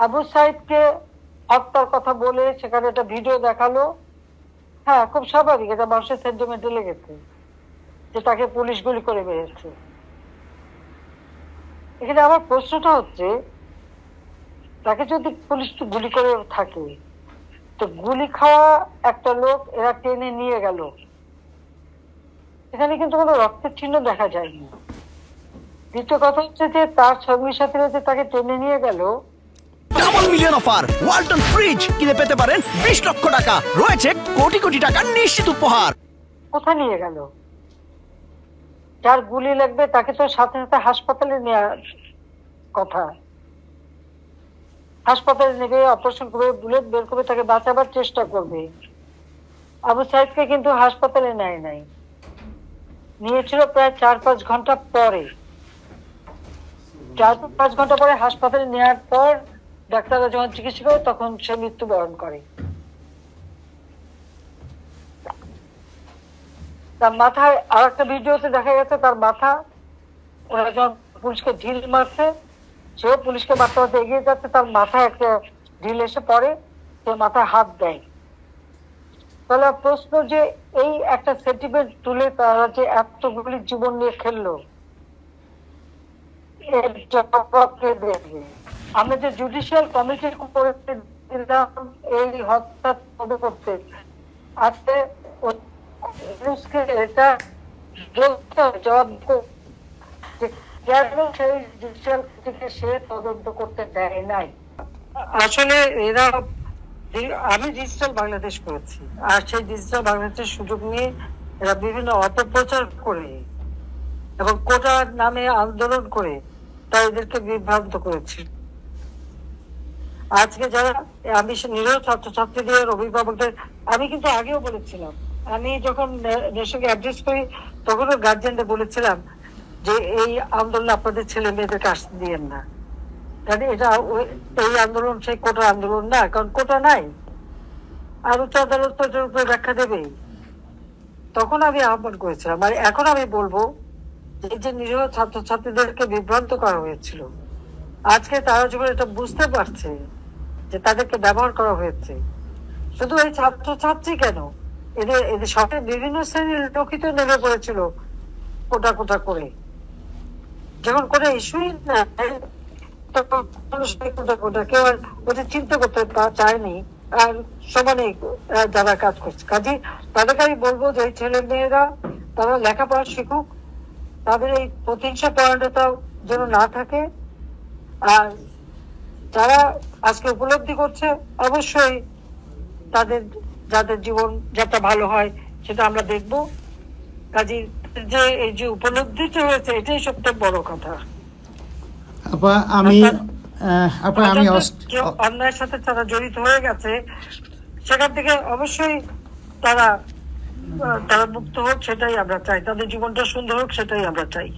আবু সাইদকে হত্যার কথা বলে সেখানে একটা ভিডিও দেখালো। হ্যাঁ, খুব স্বাভাবিক, এটা মানুষের সেন্টিমেন্টে লেগেছে যে তাকে পুলিশ গুলি করে মেরেছে। এখানে আমার প্রশ্নটা হচ্ছে, তাকে যদি পুলিশ গুলি করে থাকে, তো গুলি খাওয়া একটা লোক এরা টেনে নিয়ে গেল, এখানে কিন্তু কোনো রক্তের চিহ্ন দেখা যায়নি। দ্বিতীয় কথা হচ্ছে যে তার সঙ্গী সাথীরা যে তাকে টেনে নিয়ে গেল। Double million offer Walton fridge কিনে পেতে পারেন 20 লক্ষ টাকা, রয়েছে কোটি কোটি টাকার নিশ্চিত উপহার। কোথায় নিয়ে গেল? যার গুলি লাগবে তাকে তো সাথে সাথে হাসপাতালে নেওয়ার কথা। হাসপাতালে নেবে, অপারেশন করবে, বুলেট বের করবে, তাকে বাঁচাবার চেষ্টা করবে। আবু সাইদকে কিন্তু হাসপাতালে নেয় নাই, নিয়েছিল প্রায় 4-5 ঘন্টা পরে। 4-5 ঘন্টা পরে হাসপাতালে নেওয়ার পর ডাক্তাররা যখন চিকিৎসা করে তখন সে মৃত্যুবরণ করে। তার মাথায় আর একটা ভিডিওতে দেখা গেছে তার মাথা, ওরা যখন পুলিশকে ঢিল মারছে, সেও পুলিশকে মারতে মারতে এগিয়ে যাচ্ছে, তার মাথায় একটা ঢিল এসে পড়ে, সে মাথায় হাত দেয়। তাহলে প্রশ্ন যে এই একটা সেন্টিমেন্ট তুলে তারা যে এতগুলি জীবন নিয়ে খেললো, এর জবাবকে দেখবে। আমরা যে জুডিশিয়াল কমিটি করে দিলাম এই হত্যা তদন্ত করতে, আজকে এটা জবাব সেই জুডিশিয়াল কমিটিকে সে তদন্ত করতে দেয় নাই। আসলে এরা, আমি ডিজিটাল বাংলাদেশ করেছি, আর সেই ডিজিটাল বাংলাদেশের সুযোগ নিয়ে এরা বিভিন্ন অপপ্রচার করে এবং কোটার নামে আন্দোলন করে তারা এদেরকে বিভ্রান্ত করেছে। আজকে যারা, আমি নিরীহ ছাত্রছাত্রীদের অভিভাবকদের, আমি কিন্তু আগেও বলেছিলাম, আমি যখন নেশনকে অ্যাড্রেস করি তখনও গার্জিয়ানদের বলেছিলাম যে এই আন্দোলন আপনাদের ছেলে মেয়েদেরকে আসতে দিয়েন না, কারণ এটা এই আন্দোলন সেই কোটা আন্দোলন না, কারণ কোটা নাই, আর উচ্চ আদালত এটার উপরে ব্যাখ্যা দেবেই। তখন আমি আহ্বান করেছিলাম, আর এখন আমি বলবো এই যে নিরীহ ছাত্রছাত্রীদেরকে বিভ্রান্ত করা হয়েছিল, আজকে তারা যখন এটা বুঝতে পারছে যে তাদেরকে ব্যবহার করা হয়েছে, শুধু এই ছাত্রছাত্রী কেন, এদের সবাই বিভিন্ন শ্রেণীর লোকই তো নেমে পড়েছিল কোটা কোটা করে, যখন কোনো ইস্যুই না কেউ আর ওটা চিন্তা করতে চায়নি, আর সমানে যারা কাজ করছে। কাজে তাদেরকে আমি বলবো যে ছেলে মেয়েরা তারা লেখাপড়া শিখুক, তাদের এই প্রতিহিংসা পরায়ণতা যেন না থাকে। আর যারা আজকে উপলব্ধি করছে, অবশ্যই তাদের যাদের জীবন যাতে ভালো হয় সেটা আমরা দেখবো। কাজে যে এই যে উপলব্ধিটা হয়েছে, এটাই সবচেয়ে বড় কথা। অন্যায়ের সাথে তারা জড়িত হয়ে গেছে, সেখান থেকে অবশ্যই তারা মুক্ত হোক, সেটাই আমরা চাই। তাদের জীবনটা সুন্দর হোক, সেটাই আমরা চাই।